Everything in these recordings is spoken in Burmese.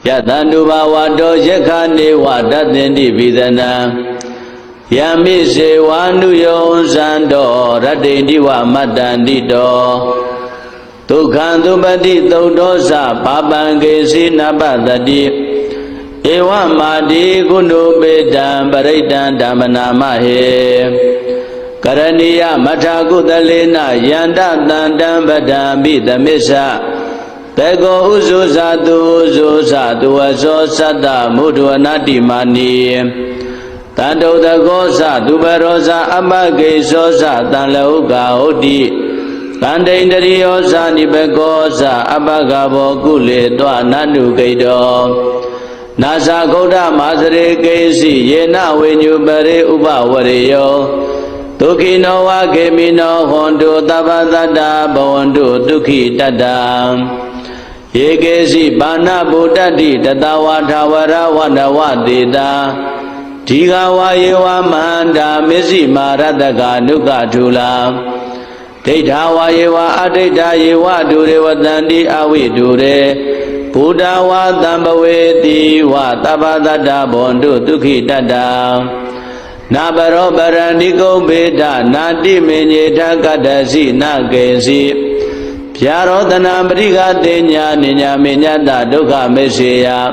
Yatandu bhavato yekhane vadatinti vidana Yamise vandu yonsando radinti va madandito Tukhantu pati taudosa papangesi nabadati Ewa madi kundu bedam paridam dhamanamahe Karaniya mathakudalena yanda tandam badambi damisa Pego uzu satu aso sata mudwanati mani Tanto dagosa tubarosa amage sosa tanlauka odi Kandendriyosa nibegosa abagabo kule twa nanu kaido Nasa koda masare kesi yena wenyubare upawariyo Tukino wa kemino hondo tabadada bawandu tukhi tata Yekesi bana bodati tatawatawara wandawadita Tiga wa yewa manda mesi marataka nukatula Teita wa yewa adita yewa dure watanti awi dure Buddha wa tambaweti wa tabadada bondu tukhi tata Nabaro barandiko beda nati menyeta kadasi nakesi Pyarodana mriga tenya ninya menyata dukha meseya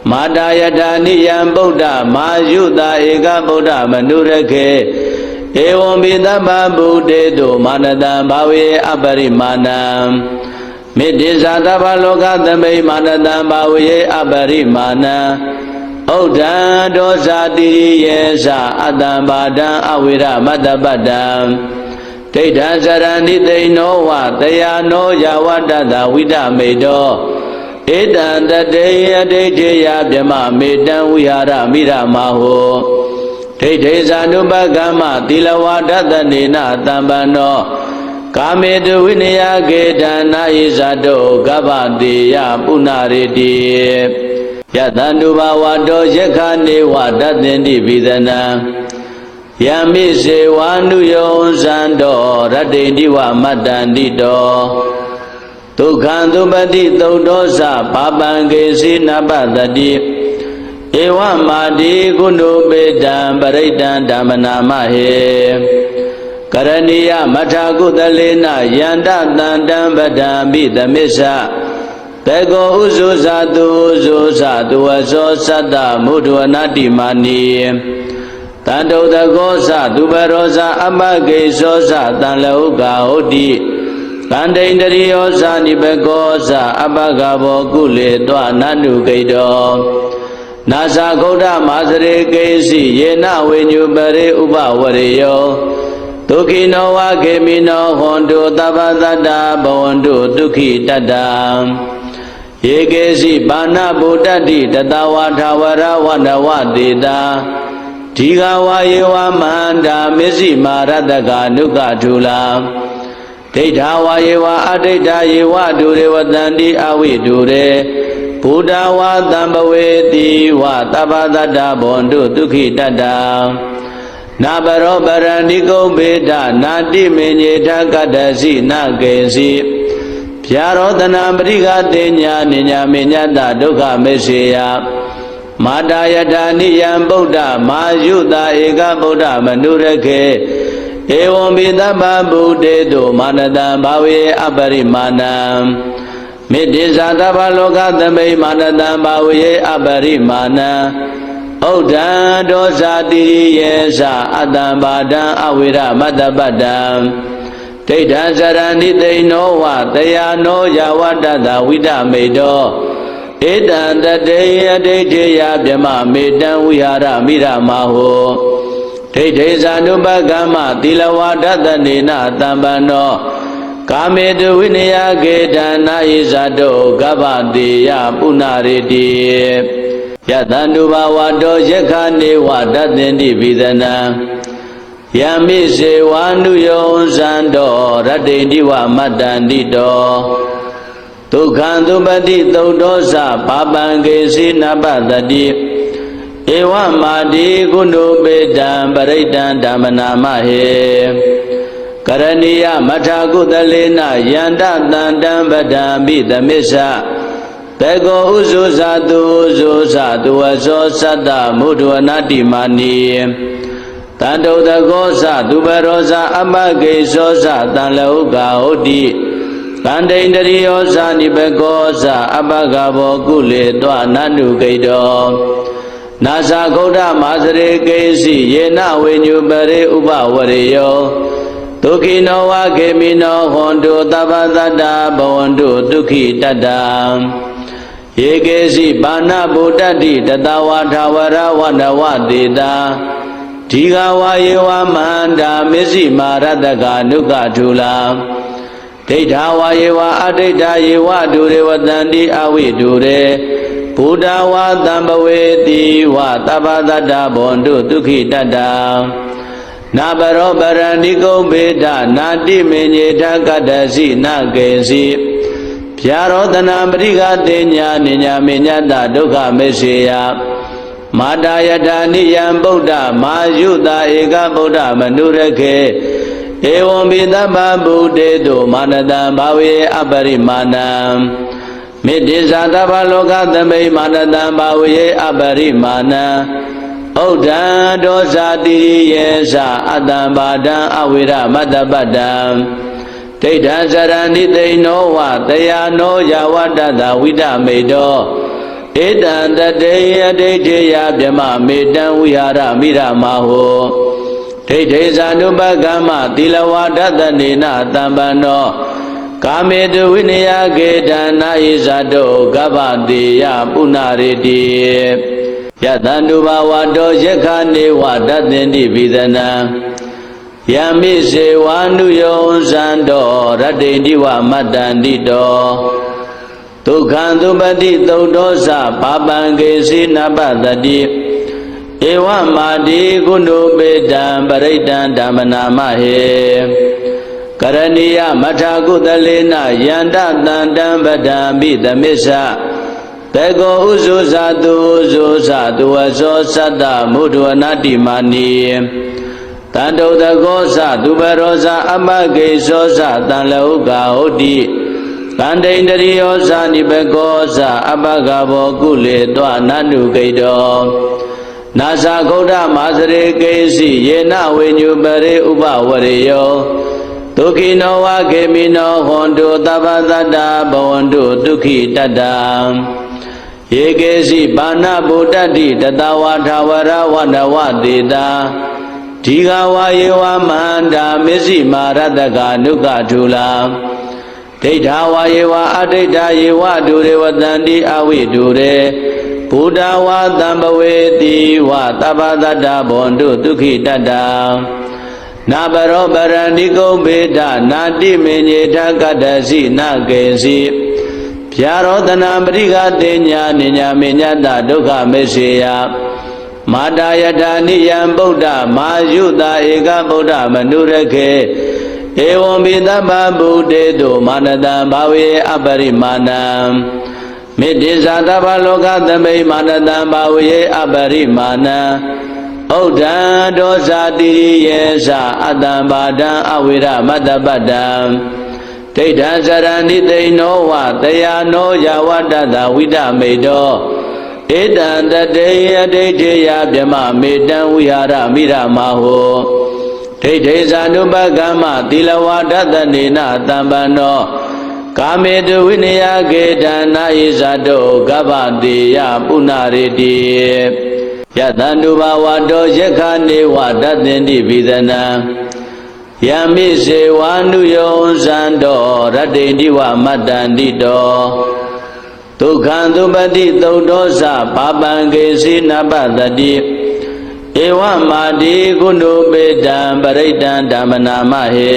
Madayata niyam Buddha mayuta eka Buddha manurake Evam vidabha buddheto manadam bhave aparimanam Midisa tapa loka tamai manadam bhave aparimanam Oddha dosa tiriyesa atam padam avira madabadam Teita sarani teino va tayano yavadada vidamedo Edan tateya teteya vyama medam vihara miramaho Teite sanubhagama tilawadathanena tambano Kamedu vinaya gedana isato gavadeya punariti Yatandu bhavato yekhane vadatinti vidana Yamise vandu yonsando radinti va madandito Tukhantu pati taudosa papangesi nabadati Ewa madi kundu bedam paridam dhamanamahe Karaniya mathakudalena yanda tandam badambi damisa Pego uzu satu aso sata mudwanati mani Tanto dagosa tubarosa amage sosa tanlauka odi Kandendriyosa nibegosa abagabo kule twa nanu kaido Nasa koda masare kesi yena wenyubare upawariyo Tukino wa kemino hondo tabadada bawandu tukhi tata Yekesi bana bodati tatawatawara wandawadita Tiga wa yewa manda mesi marataka nukatula Teita wa yewa adita yewa dure watanti awi dure Buddha wa tambaweti wa tabadada bondu tukhi tata Nabaro barandiko beda nati menyeta kadasi nakesi Pyarodana mriga tenya ninya menyata dukha meseya Madayata niyam Buddha mayuta eka Buddha manurake Evam vidabha buddheto manadam bhave aparimanam Midisa tapa loka tamai manadam bhave aparimanam Oddha dosa tiriyesa atam padam avira madabadam Teita sarani teino va tayano yavadada vidamedo Edan tateya teteya vyama medam vihara miramaho Teite sanubhagama tilawadathanena tambano Kamedu vinaya gedana isato gavadeya punariti Yatandu bhavato yekhane vadatinti vidana Yamise vandu yonsando radinti va madandito Tukhantu pati taudosa papangesi nabadati Ewa madi kundu bedam paridam dhamanamahe Karaniya mathakudalena yanda tandam badambi damisa ဘေကောဥဇုဇာတုဥဇုဇာတုဝဇောသတ္တမုဒ္ဒဝနာတိမာနီတန္တုတကောဇသူပရောဇအပကိသောဇတံလောကဟုတ်တိတန္တိန္တရိယောဇနိဘကောဇအပကဘောကုလေတောနန္တုကိတောနာဇဂௌဒမာစရေကိစီယေနဝိညုပရိဥပဝရေယောဒုက္ခိနောဝခေမိနောဟွန်တုသဗ္ဗတတ္တဘဝန္တုဒုက္ခိတတ္တယေကေစီဘာနာဗုဒ္ဓတိတတဝါထာဝရဝန္ဒဝတေတာဒီဃဝါယေဝမန္တာမစ္စည်းမာရတကနုကထုလာဒိဋ္ဌဝါယေဝအဒိဋ္ဌယေဝဒုရေဝတန္တိအဝိဒုရေဘုဒ္ဓဝါတံပဝေတိဝသဗ္ဗတတ္တဘွန်တုဒုက္ခိတတ္တနာဘရောပရဏိကုံဘေဒနာတိမေညေထကတ္တစီနကေစီဗျာရောတနာပရိကတေညာနိညာမေညတဒုက္ခမေစေယမာတာယထာနိယံဗုဒ္ဓမာယုတာဧကဗုဒ္ဓမနုရခေဧဝံဘိသဗ္ဗဗုဒေတုမာနတံဘာဝေအပရိမာဏံမေတ္တိဇာသဗ္ဗလောကသမိမာနတံဘာဝေအပရိမာဏံဩဒံဒောဇာတိယေသအတ္တံဘာဒံအဝိရမတ္တပတ္တံဒိဋ္ဌံစရဏိသိဏောဝတယာနောယဝတ္တသဝိတမေတောဧတံတတေယဒိဋ္ဌိယဗြမမေတံဝိဟာရမိရမဟောဒိဋ္ဌိဇာနုပကမ္မသီလဝါဒတနေနတံပန္နောကာမေတုဝိနယကေတနာဣဇာတောကဗ္ဗတိယပုဏ္ဏရေတိယတန္တုဘာဝတောယက္ခနေဝတသင်္တိဘိသနံယမိစေဝါနုယောဇံတောရတ္တိတိဝမတ္တန္တိတောဒုက္ခံသုပတိသုတ်တောသပါပံကေစီနပတတိဧဝမာတိကုဏုပေတံပရိတံဓမ္မနာမဟေကရဏီယမထာကုသလေနယန္တတန္တံပဒံပိသမစ္ဆဘေကောဥဇုဇာတုဥဇုဇာတုဝဇောသတ္တမုဒ္ဒဝနာတိမာနီတန္တုတကောဇသူပရောဇအပကိသောဇတံလောကဟုတ်တိတန္တိန္တရိယောဇနိဘကောဇအပကဘောကုလေတောနန္တုကိတောနာဇဂௌဒမာစရေကိစီယေနဝိညုပရိဥပဝရေယောဒုက္ခိနောဝခေမိနောဟွန်တုသဗ္ဗတတ္တဘဝန္တုဒုက္ခိတတ္တယေကေစီဘာနာဗုဒ္ဓတိတတဝါထာဝရဝန္ဒဝတေတာဒီဃဝါယေဝမန္တာမစ္စည်းမာရတကနုကထုလာဒိဋ္ဌဝါယေဝအဒိဋ္ဌယေဝဒုရေဝတန္တိအဝိဒုရေဘုဒ္ဓဝါတံပဝေတိဝသဗ္ဗတတ္တဘွန်တုဒုက္ခိတတ္တနာဘရောပရဏိကုံဘေဒနာတိမေညေထကတ္တစီနကေစီဗျာရောတနာပရိကတေညာနိညာမေညတဒုက္ခမေစေယမာတာယထာနိယံဗုဒ္ဓမာယုတာဧကဗုဒ္ဓမနုရခေဧဝံဘိသဗ္ဗဗုဒေတုမာနတံဘာဝေအပရိမာဏံမေတ္တိဇာသဗ္ဗလောကသမိမာနတံဘာဝေအပရိမာဏံဩဒံဒောဇာတိယေသအတ္တံဘာဒံအဝိရမတ္တပတ္တံဒိဋ္ဌံစရဏိသိဏောဝတယာနောယဝတ္တသဝိတမေတောဧတံတတေယဒိဋ္ဌိယဗြမမေတံဝိဟာရမိရမဟောဒိဋ္ဌိဇာနုပကမ္မသီလဝါဒတနေနတံပန္နောကာမေတုဝိနယကေတနာဣဇာတောကဗ္ဗတိယပုဏ္ဏရေတိယတန္တုဘာဝတောယက္ခနေဝတသင်္တိဘိသနံယမိစေဝါနုယောဇံတောရတ္တိတိဝမတ္တန္တိတောဒုက္ခံသုပတိသုတ်တောသပါပံကေစီနပတတိဧဝမာတိကုဏုပေတံပရိတံဓမ္မနာမဟေ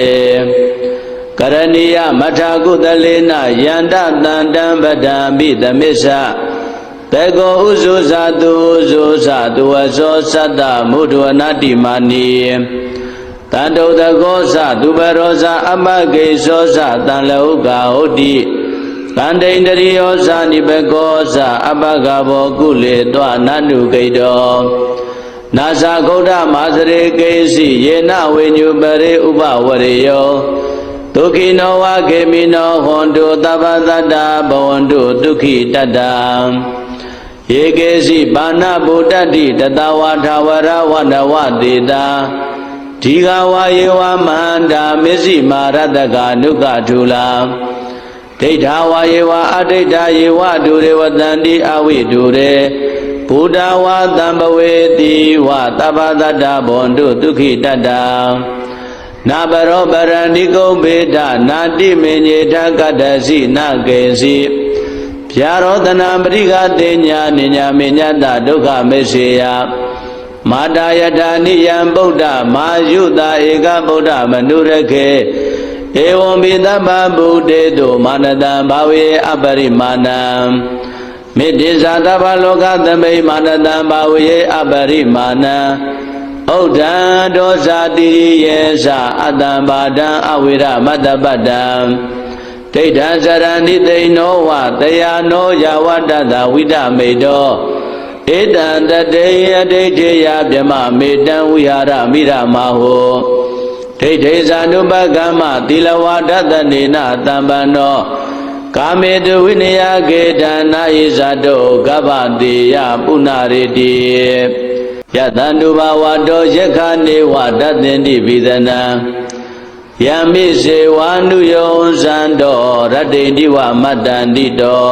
ကရဏီယမထာကုသလေနယန္တတန္တံပဒံပိသမစ္ဆဘေကောဥဇုဇာတုဥဇုဇာတုဝဇောသတ္တမုဒ္ဒဝနာတိမာနီတန္တုတကောဇသူပရောဇအပကိသောဇတံလောကဟုတ်တိတန္တိန္တရိယောဇနိဘကောဇအပကဘောကုလေတောနန္တုကိတောနာဇဂௌဒမာစရေကိစီယေနဝိညုပရိဥပဝရေယောဒ ဒုက္ခိနောဝခေမိနောဟွန်တုသဗ္ဗသတ္တဘဝန္တုဒုက္ခိတတ္တယေကေစီဘာနာဗုဒ္ဓတိတတဝါထာဝရဝနဝတေတာဒီဃဝါယေဝမန္တာမစ္စည်းမာရတကနုကထုလာဒိဋ္ဌဝါယေဝအဒိဋ္ဌယေဝဒုရေဝတန္တိအဝိဒုရေဘုဒ္ဓဝါတံပဝေတိဝသဗ္ဗတတ္တဘဝန္တုဒုက္ခိတတ္တနာဘရောပရဏိကုံဘေဒနာတိမေညေထကတ္တစီနာကေစီဗျာရောတနာပရိကတေညာနိညာမေညတဒုက္ခမေစေယမာတာယထာနိယံဗုဒ္ဓမာယုတာဧကဗုဒ္ဓမနုရခေဧဝံပိသဗ္ဗဗုတေတုမာနတံဘာဝေအပရိမာဏံမေတ္တိဇာတဗ္ဗလောကသမိမာနတံဘာဝေအပရိမာဏံဩဒံဒောဇာတိယေသအတ္တံဘာဒံအဝိရမတ္တပတ္တံဒိဋ္ဌံစရဏိသိဏောဝတယာနောယဝတ္တသဝိဒမေတောဧတံတတေယဒိဋ္ဌေယဗြမမေတံဝိဟာရမိရမဟောဒိဋ္ဌေဇာနုပကမ္မသီလဝါဒတနေနတံပန္နောကာမေတုဝိနယကေတနာယိဇာတောကဗ္ဗတိယပုဏ္ဏရေတိယတန္တုဘဝတောယက္ခနေဝတတ္တင်တိပိသနံယမိစေဝါနုယောဇန္တောရတ္တိတိဝမတ္တန္တိတော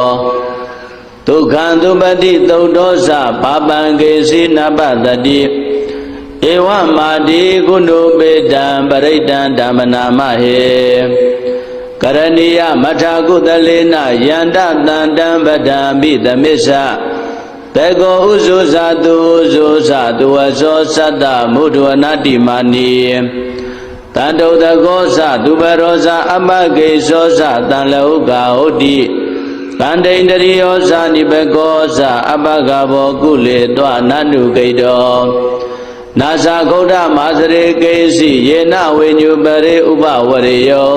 ဒုက္ခံသုပတိသုတ်တောသဘာပံကေစီနပတတိဧဝမာတိကုဏုပေတံပရိတံဓမ္မနာမဟေကရဏီယမထာကုသလေနယန္တတန္တံပဒံပိသမစ္ဆဘေကောဥဇုဇာတုဥဇုဇာတုဝဇောသတ္တမုဒ္ဒဝနာတိမာနီတန္တုတကောသသူပရောဇာအပကေဇောသတံလောကဟုတ်တိတန္တိန္တရိယောဇာနိဘကောဇာအပကဘောကုလေတောနန္တုကိတောနာဇာဂௌဒမာစရေကေစီယေနဝိညုပရေဥပဝရေယော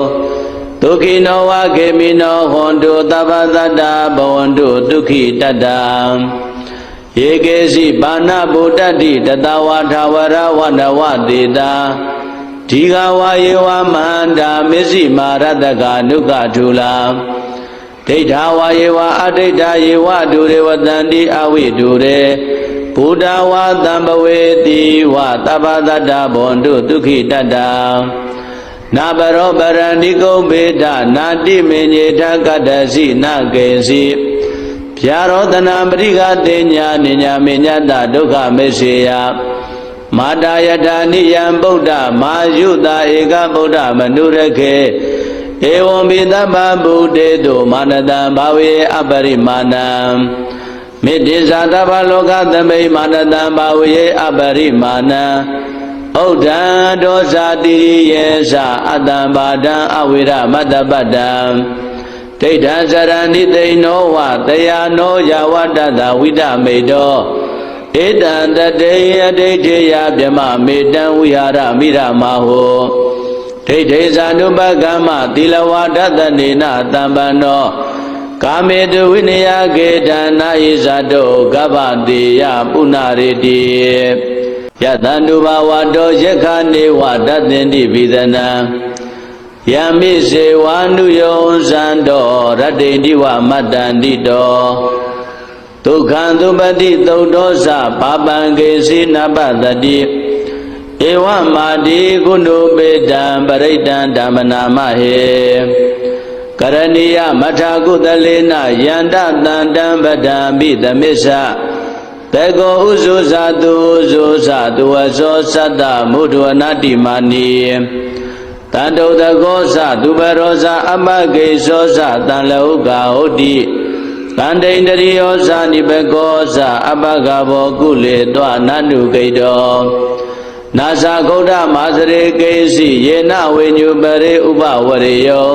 ဒုက္ခိနောဝခေမိနောဟွန်တုသဗ္ဗတတ္တဘဝန္တုဒုက္ခိတတ္တယေကေစီဘာနာဗုဒ္ဓတိတတဝါထာဝရဝနဝတေတာဒီဃဝါယေဝမန္တာမစ္စည်းမာရတကနုကထုလာဒိဋ္ဌဝါယေဝအဒိဋ္ဌယေဝဒုရေဝတန္တိအဝိဒုရေဘုဒ္ဓဝါတံပဝေတိဝသဗ္ဗတတ္တဘဝန္တုဒုက္ခိတတ္တနာဘရောပရဏိကုံဘေဒနာတိမေညေထကတ္တစီနာကေစီဗျာရောတနာပရိကတေညာနိညာမေညတဒုက္ခမေစေယမာတာယထာနိယံဗုဒ္ဓမာယုတာဧကဗုဒ္ဓမနုရခေဧဝံပိသဗ္ဗဗုတေတုမာနတံဘာဝေအပရိမာဏံမေတ္တိဇာတဗ္ဗလောကသမိမာနတံဘာဝေအပရိမာဏံဩဒံဒောဇာတိယေသအတ္တံဘာဒံအဝိရမတ္တပတ္တံဒိဋ္ဌံစရဏိသိဏောဝတယာနောယဝတ္တသဝိဒမေတောဧတံတတေယဒိဋ္ဌေယဗြမမေတံဝိဟာရမိရမဟောဒိဋ္ဌေဇာနုပကမ္မသီလဝါဒတနေနတံပန္နောကာမေတုဝိနယကေတနာယိဇာတောကဗ္ဗတိယပုဏ္ဏရေတိယတန္တုဘဝတောယက္ခနေဝတတ္တင်တိပိသနံယမိစေဝါနုယောဇန္တောရတ္တိတိဝမတ္တန္တိတောဒုက္ခံသုပတိသုတ်တောသဘာပံကေစီနပတတိဧဝမာတိကုဏုပေတံပရိတံဓမ္မနာမဟေကရဏီယမထာကုသလေနယန္တတန္တံပဒံပိသမစ္ဆဘေကောဥဇုဇာတုဥဇုဇာတုဝဇောသတ္တမုဒ္ဒဝနာတိမာနီတန္တုတကောသသူပရောဇာအပကေဇောသတံလောကဟုတ်တိတန္တိန္တရိယောဇာနိဘကောဇာအပကဘောကုလေတောနန္တုကိတောနာဇာဂௌဒမာစရေကေစီယေနဝိညုပရေဥပဝရေယော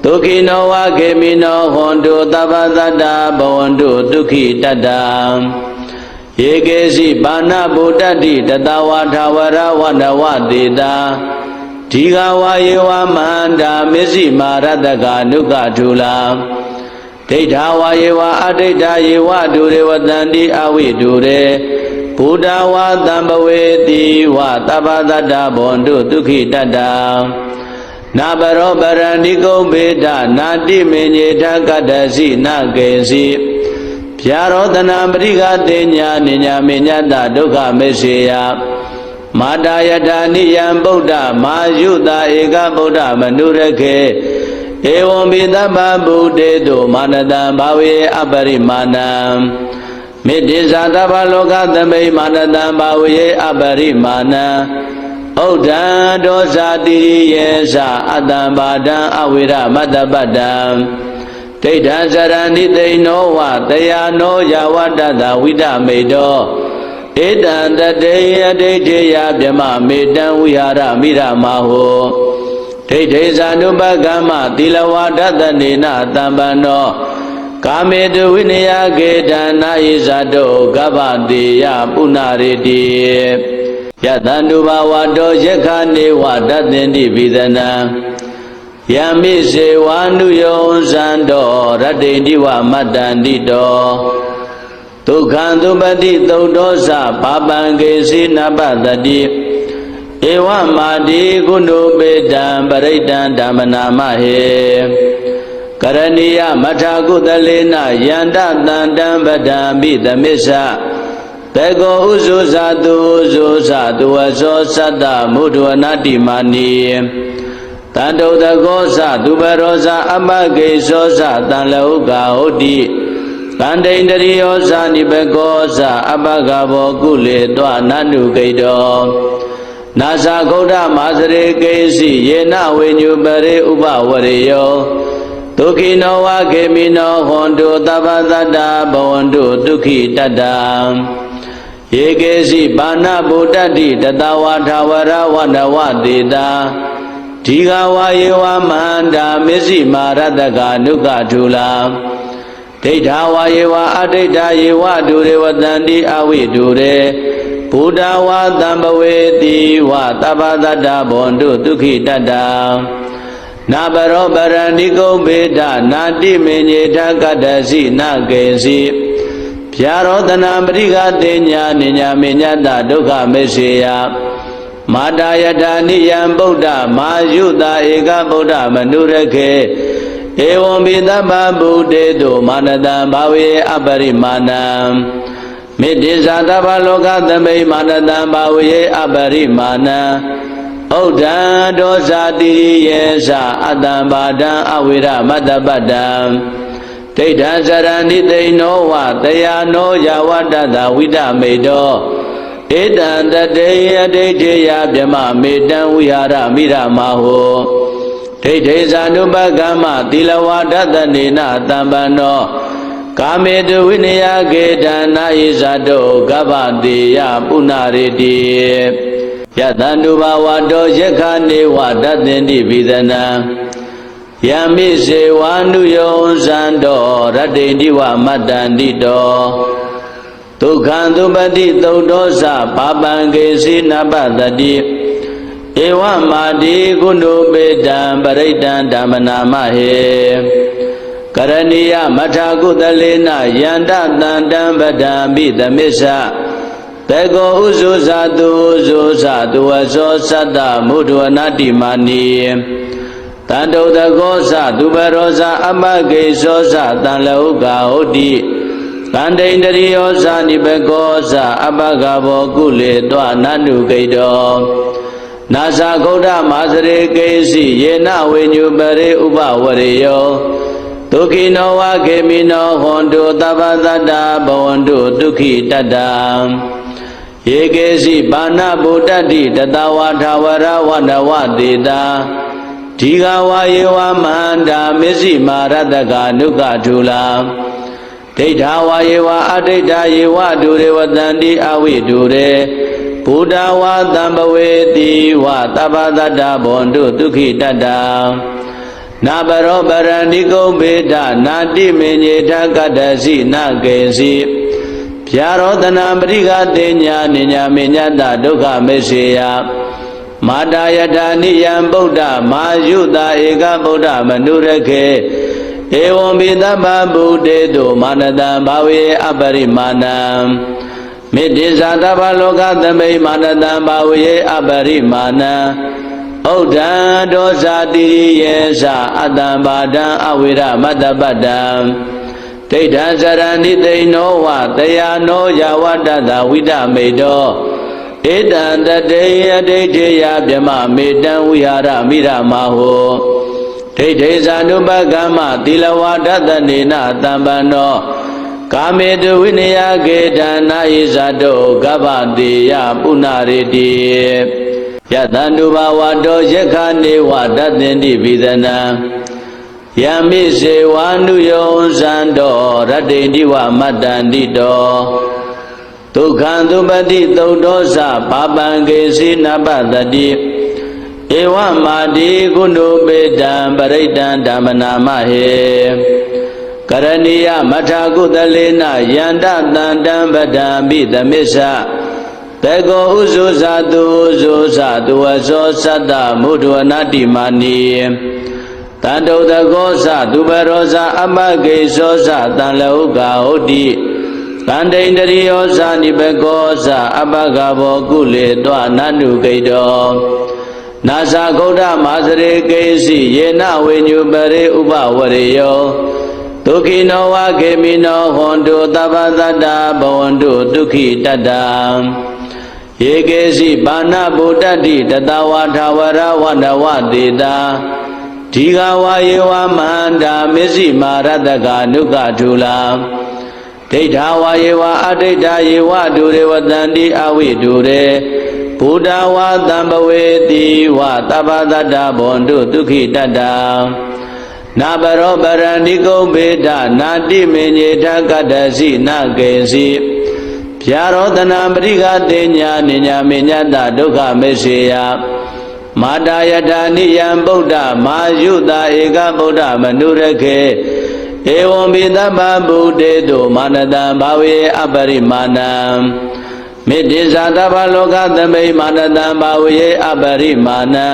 ဒုက္ခိနောဝခေမိနောဟွန်တုသဗ္ဗတတ္တဘဝန္တုဒုက္ခိတတ္တယေကေစီဘာနာဗုဒ္ဓတိတတဝါထာဝရဝနဝတေတာဒီဃဝါယေဝမန္တာမစ္စည်းမာရတကနုကထုလာဒိဋ္ဌဝါယေဝအဒိဋ္ဌယေဝဒုရေဝတန္တိအဝိဒုရေဘုဒ္ဓဝါတံပဝေတိဝသဗ္ဗတတ္တဘဝန္တုဒုက္ခိတတ္တ နာပရောပရဏိကုံဘေဒနာတိမေညေထကတ္တစီနကေစီဗျာရောတနာပရိကတေညာနိညာမေညတဒုက္ခမေစေယမာတာယထာနိယံဗုဒ္ဓမာယုတာဧကဗုဒ္ဓမနုရခေဧဝံပိသဗ္ဗဗုတေတုမာနတံဘာဝေအပရိမာဏံမေတ္တိဇာတဗ္ဗလောကသမိမာနတံဘာဝေအပရိမာဏံဥဒ္ဒံဒောဇာတိယေသအတ္တံဘာဒံအဝိရမတ္တပတ္တံဒိဋ္ဌံစရဏိသိဏောဝတယာနောယဝတ္တသဝိဒမေတောဧတံတတေယဒိဋ္ဌိယဗြမမေတံဝိဟာရမိရမဟောဒိဋ္ဌိဇာနုပကမ္မသီလဝါဒတနေနတံပန္နောကာမေတုဝိနယကေတနာယိဇာတောကဗ္ဗတိယပုဏ္ဏရေတိယတန္တုဘာဝတောယက္ခနေဝတသင်္တိပိသနံယမိစေဝါနုယောဇံတောရတ္တိတိဝမတ္တန္တိတောဒုက္ခံသုပတိသုတ်တောသပါပံကေစီနပတတိဧဝမာတိကုဏုပေတံပရိတံဓမ္မနာမဟေကရဏီယမထာကုသလေနယန္တတန္တံပဒံပိသမစ္ဆတေကောဥဇုဇာတုဥဇုဇာတုဝဇောသတ္တမုဒ္ဒဝနာတိမာနီတန္တုတကောဇသူပရောဇအပကေဇောဇတံလောကဟုတ်တိတန္တိန္တရိယောဇနိဘကောဇအပကဘောကုလေတောနန္တုကိတောနာဇဂௌဒမာစရေကေစီယေနဝိညုပရေဥပဝရေယောဒုက္ခိနောဝခေမိနောဟွန်တုသဗ္ဗသတ္တဘဝန္တုဒုက္ခိတတ္တယေကေစီဘာနာဗုဒ္ဓတိတတဝါထာဝရဝန္ဒဝတေတာဒီဃဝါယေဝမန္တာမစ္စည်းမာရတကနုကထုလာဒိဋ္ဌဝါယေဝအဒိဋ္ဌယေဝဒုရေဝတန္တိအဝိဒုရေဘုဒ္ဓဝါတံပဝေတိဝသဗ္ဗသတ္တဘဝန္တုဒုက္ခိတတ္တနာပရောပရဏိကုံဘေဒနာတိမေညေထကတ္တစီနကေစီဗျာရောတနာပရိကတေညာနိညာမေညတဒုက္ခမေစေယမာတာယထာနိယံဗုဒ္ဓမာယုတာဧကဗုဒ္ဓမနုရခေဧဝံပိသဗ္ဗဗုတေတုမာနတံဘာဝေအပရိမာဏံမေတ္တိဇာတဗ္ဗလောကသမိမာနတံဘာဝေအပရိမာဏံဥဒ္ဒံဒောဇာတိယေသအတ္တံဘာဒံအဝိရမတ္တပတ္တံဒိဋ္ဌံစရဏိသိဏောဝတယာနောယဝတ္တသဝိဒမေတောဧတံတတေယဒိဋ္ဌိယဗြမမေတံဝိဟာရမိရမဟောဒိဋ္ဌိဇာနုပကမ္မသီလဝါဒတနေနတံပန္နောကာမေတုဝိနယကေတနာယိဇာတောကဗ္ဗတိယပုဏ္ဏရေတိယတန္တုဘာဝတောယက္ခနေဝတသင်္တိပိသနံယမိစေဝါနုယောဇံတောရတ္တိတိဝမတ္တန္တိတောဒုက္ခံသုပတိသုတ်တောသပါပံကေစီနပတတိဧဝမာတိကုဏုပေတံပရိတံဓမ္မနာမဟေကရဏီယမထာကုသလေနယန္တတန္တံပဒံပိသမစ္ဆတေကောဥဇုဇာတုဥဇုဇာတုဝဇောသတ္တမုဒ္ဒဝနာတိမာနီတန္တုတကောဇသူပရောဇအပကေဇောဇတံလောကဟုတ်တိတန္တိန္တရိယောဇနိဘကောဇအပကဘောကုလေတောနန္တုကိတောနာဇဂௌဒမာစရေကေစီယေနဝိညုပရေဥပဝရေယောဒုက္ခိနောဝခေမိနောဟွန်တုသဗ္ဗသတ္တဘဝန္တုဒုက္ခိတတ္တယေကေစီဘာနာဗုဒ္ဓတိတတဝါထာဝရဝန္ဒဝတေတာဒီဃဝါယေဝမန္တာမစ္စည်းမာရတကနုကထုလာဒိဋ္ဌဝါယေဝအဒိဋ္ဌယေဝဒုရေဝတန္တိအဝိဒုရေဘုဒ္ဓဝါတံပဝေတိဝသဗ္ဗသတ္တဘဝန္တုဒုက္ခိတတ္တနာပရောပရဏိကုံဘေဒနာတိမေညေထကတ္တစီနကေစီဗျာရောတနာပရိကတေညာနိညာမေညတဒုက္ခမေစေယမာတာယထာနိယံဗုဒ္ဓမာယုတာဧကဗုဒ္ဓမနုရခေဧဝံပိသဗ္ဗဗုတေတုမာနတံဘာဝေအပရိမာဏံမေတ္တိဇာတဗ္ဗလောကသမိမာနတံဘာဝေအပရိမာဏံ ဩဒံဒောဇာတိယေသအတ္တံဘာဒံအဝိရမတ္တပတ္တံဒိဋ္ဌံစရဏိသိနောဝတယာနောယာဝတ္တသဝိဒမေတောဧတံတတေယဒိဋ္ဌိယဗြမမေတံဝိဟာရမိရမဟောဒိဋ္ဌိဇာနုပကမ္မသီလဝါဒတနေနတံပန္နောကာမေတုဝိနယကေတနာယိဇာတောကဗ္ဗတိယပုဏ္ဏရေတိယတန္တုဘာဝတောယက္ခနေဝတတ္တင်တိပိသနံယမိစေဝါနုယောဇံတောရတ္တိတိဝမတ္တန္တိတောဒုက္ခံသုပတိသုတ်တောသပါပံကေစီနပတတိဧဝမာတိကုဏုပေတံပရိတံဓမ္မနာမဟေကရဏီယမထာကုသလေနယန္တတန္တံပဒံပိသမစ္ဆတေကောဥဇုဇာတုဥဇုဇာတုဝဇောသတ္တမုဒ္ဒဝနာတိမာနီတန္တုတကောသသူဘရောဇာအမကေဇောဇတံလောကဟုတ်တိတန္တိန္တရိယောဇာနိဘကောဇအပကဘောကုလေတောနန္နုကိတောနာဇာဂௌဒမာစရေကေစီယေနဝိညုပရေဥပဝရေယောဒုက္ခိနောဝခေမိနောဟွန်တုသဗ္ဗတတ္တဘဝန္တုဒုက္ခိတတ္တယေကေစီဘာနာဗုဒ္ဓတိတတဝါထာဝရဝန္ဒဝတေတာဒီဃဝါယေဝမန္တာမစ္စည်းမာရတကနုကထုလာဒိဋ္ဌဝါယေဝအဒိဋ္ဌယေဝဒုရေဝတန္တိအဝိဒုရေဘုဒ္ဓဝါတံပဝေတိဝသဗ္ဗတတ္တဘဝန္တုဒုက္ခိတတ္တနာဘရောပရဏိကုံဘေဒနာတိမေညေထကတ္တစီနာကေစီဗျာရောတနာပရိဃတေညာနိညာမေညတဒုက္ခမေစေယမာတာယထာနိယံဗုဒ္ဓမာယုတာဧကဗုဒ္ဓမနုရခေဧဝံပိသဗ္ဗဗုတေတုမာနတံဘာဝေအပရိမာဏံမေတ္တိဇာတဗ္ဗလောကသမိမာနတံဘာဝေအပရိမာဏံ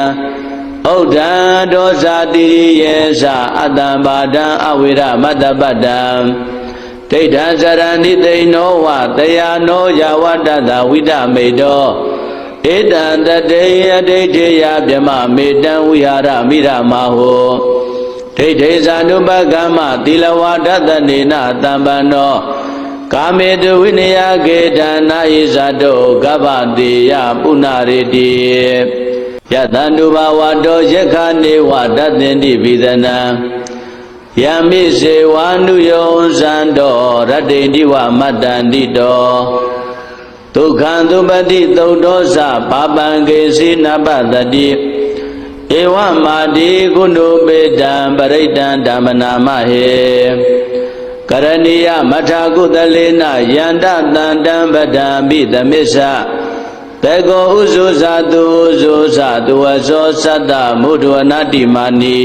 ဩဒံဒောဇာတိယေသအတ္တံဘာဒံအဝိရမတ္တပတ္တံဒိဋ္ဌံစရဏိသိနောဝတယာနောယာဝတ္တသဝိဒမေတောဧတံတတေယဒိဋ္ဌိယဗြမမေတံဝိဟာရမိရမဟောဒိဋ္ဌိဇာနုပကမ္မသီလဝါဒတနေနတံပန္နောကာမေတုဝိနယကေတနာယိဇာတောကဗ္ဗတိယပုဏ္ဏရေတိယတန္တုဘာဝတောယက္ခနေဝတတ္တင်တိပိသနံယမိစေဝါနုယောဇံတောရတ္တိတိဝမတ္တန္တိတောဒုက္ခံသုပတိသုတ်တောသပါပံကေစီနပတတိဧဝမာတိကုဏုပေတံပရိတံဓမ္မနာမဟေကရဏီယမထာကုသလေနယန္တတန္တံပဒံပိသမစ္ဆတေကောဥဇုဇာတုဥဇုဇာတုဝဇောသတ္တမုဒ္ဒဝနာတိမာနီ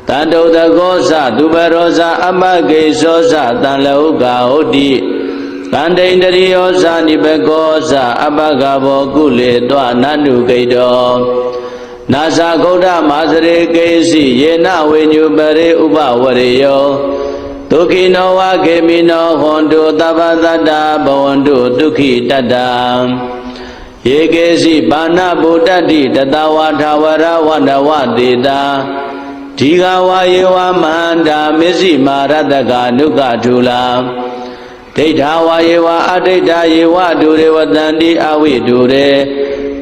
တန္တုတကောသသူဘရောဇာအမကေဇောဇတံလောကဟုတ်တိတန္တိန္တရိယောဇာနိဘကောဇအပကဘောကုလေတောနန္နုကိတောနာဇာဂௌဒမာစရေကေစီယေနဝိညုပရေဥပဝရေယောဒုက္ခိနောဝခေမိနောဟွန်တုသဗ္ဗတတ္တဘဝန္တုဒုက္ခိတတ္တယေကေစီဘာနာဗုဒ္ဓတိတတဝါထာဝရဝန္ဒဝတေတာဒီဃဝါယေဝမန္တာမစ္စည်းမာရတကနုကထုလာဒိဋ္ဌဝါယေဝအဒိဋ္ဌယေဝဒုရေဝတန္တိအဝိဒုရေ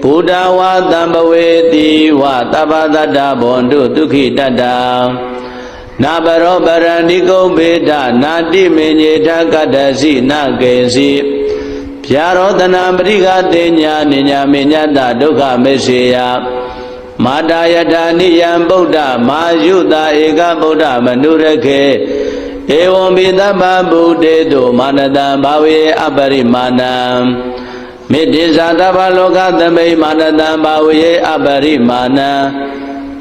ဘုဒ္ဓဝါတံပဝေတိဝသဗ္ဗတတ္တဘဝန္တုဒုက္ခိတတ္တနာဘရောပရဏိကုံဘေဒနာတိမေညေထကတ္တစီနာကေစီဗျာရောတနာပရိဃတေညာနိညာမေညတဒုက္ခမေစေယမာတာယထာနိယံဗုဒ္ဓမာယုတာဧကဗုဒ္ဓမနုရခေဧဝံပိသဗ္ဗဗုတေတုမာနတံဘာဝေအပရိမာဏံမေတ္တိဇာတဗ္ဗလောကသမိမာနတံဘာဝေအပရိမာဏံ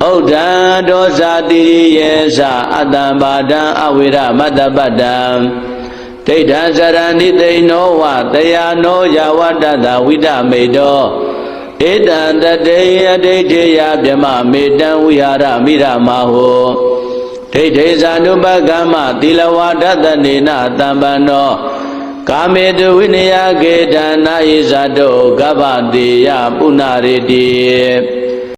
ဩဒံဒောဇာတိယေသအတ္တံဘာဒံအဝိရမတ္တပတ္တံဒိဋ္ဌံစရဏိသိနောဝတယာနောယာဝတ္တသဝိဒမေတောဧတံတတေယဒိဋ္ဌိယဗြမမေတံဝိဟာရမိရမဟောဒိဋ္ဌိဇာနုပကမ္မသီလဝါဒတနေနတံပန္နောကာမေတုဝိနယကေတနာယိဇာတောကဗ္ဗတိယပုဏ္ဏရေတိ